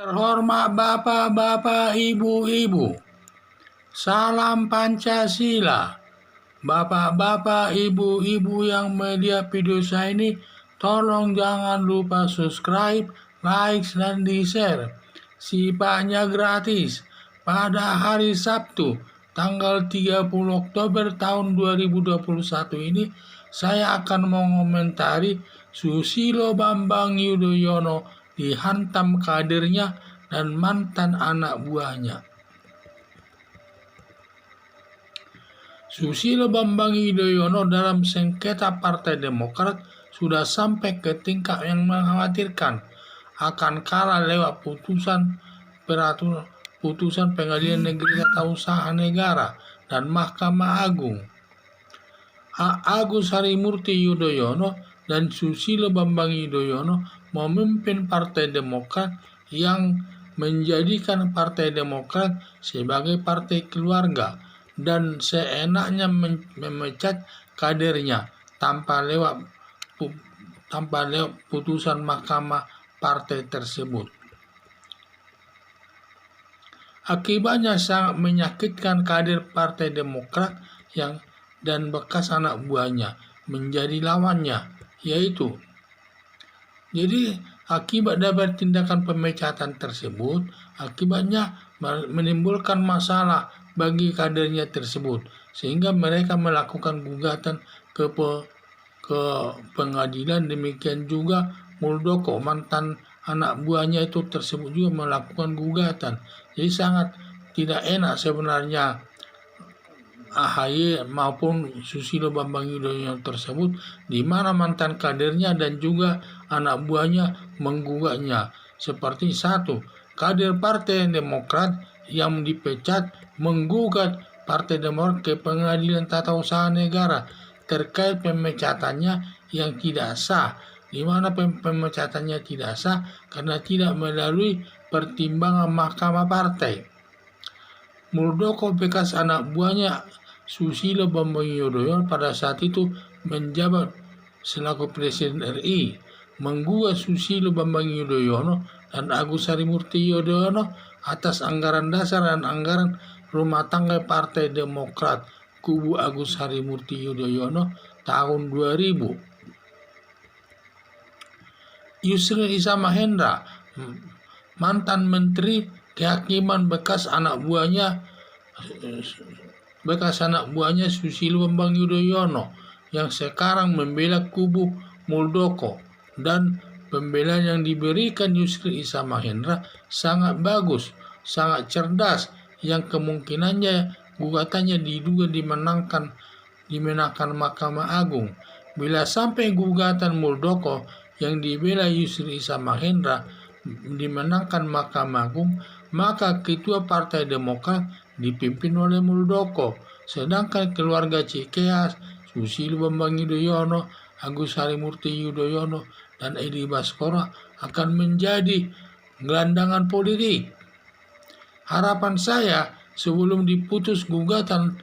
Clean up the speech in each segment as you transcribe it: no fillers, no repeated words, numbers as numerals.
Terhormat Bapak-Bapak, Ibu-Ibu, salam Pancasila. Bapak-bapak, Ibu-Ibu yang media video saya ini, tolong jangan lupa subscribe, like, dan di-share. Sifatnya gratis. Pada hari Sabtu, tanggal 30 Oktober tahun 2021 ini, saya akan mengomentari Susilo Bambang Yudhoyono dihantam kadernya dan mantan anak buahnya. Susilo Bambang Yudhoyono dalam sengketa Partai Demokrat sudah sampai ke tingkat yang mengkhawatirkan akan kalah lewat putusan Pengadilan Negeri Tata Usaha Negara dan Mahkamah Agung. Agus Harimurti Yudhoyono dan Susilo Bambang Yudhoyono memimpin Partai Demokrat yang menjadikan Partai Demokrat sebagai partai keluarga dan seenaknya memecat kadernya tanpa lewat putusan mahkamah partai tersebut. Akibatnya sangat menyakitkan kader Partai Demokrat dan bekas anak buahnya menjadi lawannya, yaitu jadi akibat dari tindakan pemecatan tersebut, akibatnya menimbulkan masalah bagi kadernya tersebut, sehingga mereka melakukan gugatan ke pengadilan. Demikian juga Muldoko, mantan anak buahnya itu tersebut juga melakukan gugatan. Jadi sangat tidak enak sebenarnya AHY maupun Susilo Bambang Yudhoyono tersebut, di mana mantan kadernya dan juga anak buahnya menggugatnya. Seperti satu, kader Partai Demokrat yang dipecat menggugat Partai Demokrat ke Pengadilan Tata Usaha Negara terkait pemecatannya yang tidak sah, di mana pemecatannya tidak sah karena tidak melalui pertimbangan Mahkamah Partai. Muldoko, bekas anak buahnya Susilo Bambang Yudhoyono pada saat itu menjabat selaku Presiden RI, menggugat Susilo Bambang Yudhoyono dan Agus Harimurti Yudhoyono atas anggaran dasar dan anggaran rumah tangga Partai Demokrat kubu Agus Harimurti Yudhoyono tahun 2000. Yusril Iza Mahendra, mantan Menteri Kehakiman bekas anak buahnya Susilo Bambang Yudhoyono yang sekarang membela kubu Muldoko, dan pembelaan yang diberikan Yusril Iza Mahendra sangat bagus, sangat cerdas, yang kemungkinannya gugatannya diduga dimenangkan Mahkamah Agung. Bila sampai gugatan Muldoko yang dibela Yusril Iza Mahendra dimenangkan Mahkamah Agung, maka ketua Partai Demokrat dipimpin oleh Muldoko, sedangkan keluarga Cikeas, Susilo Bambang Yudhoyono, Agus Harimurti Yudhoyono, dan Edi Baskoro akan menjadi gelandangan politik. Harapan saya sebelum diputus gugatan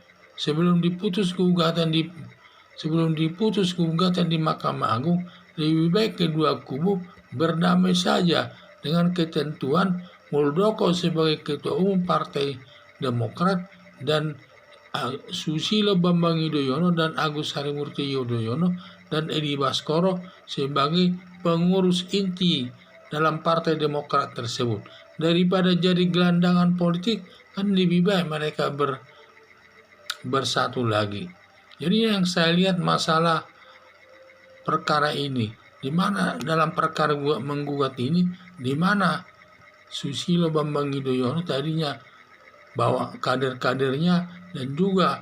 di Mahkamah Agung, lebih baik kedua kubu berdamai saja dengan ketentuan Muldoko sebagai Ketua Umum Partai Demokrat dan Susilo Bambang Yudhoyono dan Agus Harimurti Yudhoyono dan Edi Baskoro sebagai pengurus inti dalam Partai Demokrat tersebut. Daripada jadi gelandangan politik, kan lebih baik mereka bersatu lagi. Jadi yang saya lihat masalah perkara ini, di mana dalam perkara menggugat ini, di mana Susilo Bambang Yudhoyono tadinya bawa kader-kadernya dan juga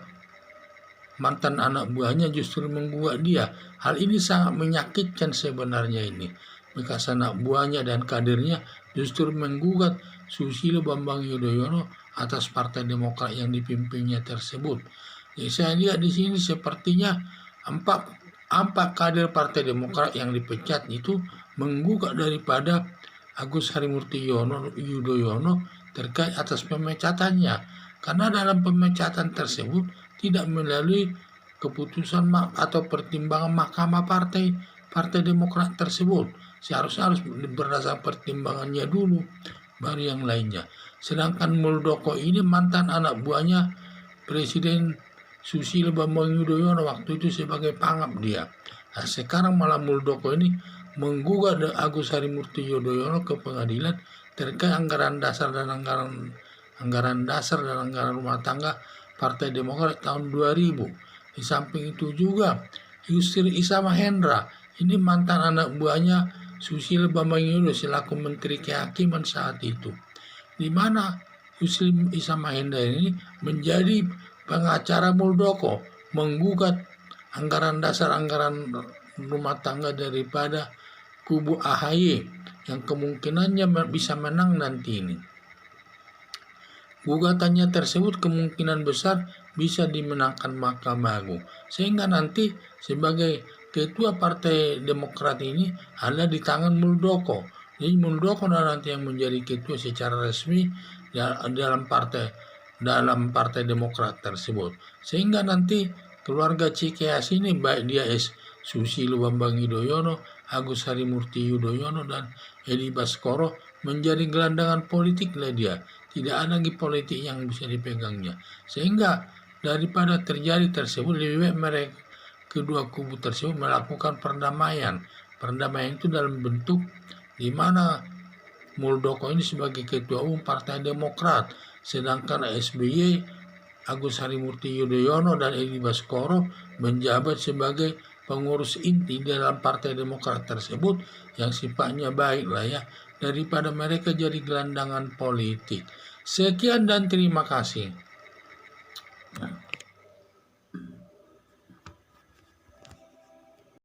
mantan anak buahnya justru menggugat dia. Hal ini sangat menyakitkan sebenarnya ini. Bekas anak buahnya dan kadernya justru menggugat Susilo Bambang Yudhoyono atas Partai Demokrat yang dipimpinnya tersebut. Jadi saya lihat di sini sepertinya empat kader Partai Demokrat yang dipecat itu menggugat daripada Agus Harimurti Yudhoyono terkait atas pemecatannya, karena dalam pemecatan tersebut tidak melalui keputusan atau pertimbangan Mahkamah Partai Demokrat tersebut. Seharusnya harus berdasarkan pertimbangannya dulu. baru yang lainnya. Sedangkan Muldoko ini mantan anak buahnya Presiden Susilo Bambang Yudhoyono waktu itu sebagai pangap dia. Nah, sekarang malah Muldoko ini menggugat Agus Harimurti Yudhoyono ke pengadilan terkait anggaran dasar dan anggaran rumah tangga Partai Demokrat tahun 2000. Di samping itu juga Yusril Issa Mahendra ini mantan anak buahnya Susilo Bambang Yudhoyono selaku Menteri Kehakiman saat itu, di mana Yusril Issa Mahendra ini menjadi pengacara Muldoko menggugat anggaran dasar anggaran rumah tangga daripada kubu AHY yang kemungkinannya bisa menang nanti ini. Gugatannya tersebut kemungkinan besar bisa dimenangkan Mahkamah Agung, sehingga nanti sebagai ketua Partai Demokrat ini ada di tangan Muldoko. Jadi Muldoko nanti yang menjadi ketua secara resmi dalam Partai Demokrat tersebut, sehingga nanti keluarga Cikeas ini baik dia Susilo Bambang Yudhoyono, Agus Harimurti Yudhoyono, dan Edi Baskoro menjadi gelandangan politik lah dia. Tidak ada lagi politik yang bisa dipegangnya. Sehingga daripada terjadi tersebut, lebih baik mereka kedua kubu tersebut melakukan perdamaian. Perdamaian itu dalam bentuk di mana Muldoko ini sebagai ketua umum Partai Demokrat, sedangkan SBY, Agus Harimurti Yudhoyono, dan Edi Baskoro menjabat sebagai pengurus inti dalam Partai Demokrat tersebut yang sifatnya baik lah ya, daripada mereka jadi gelandangan politik. Sekian dan terima kasih.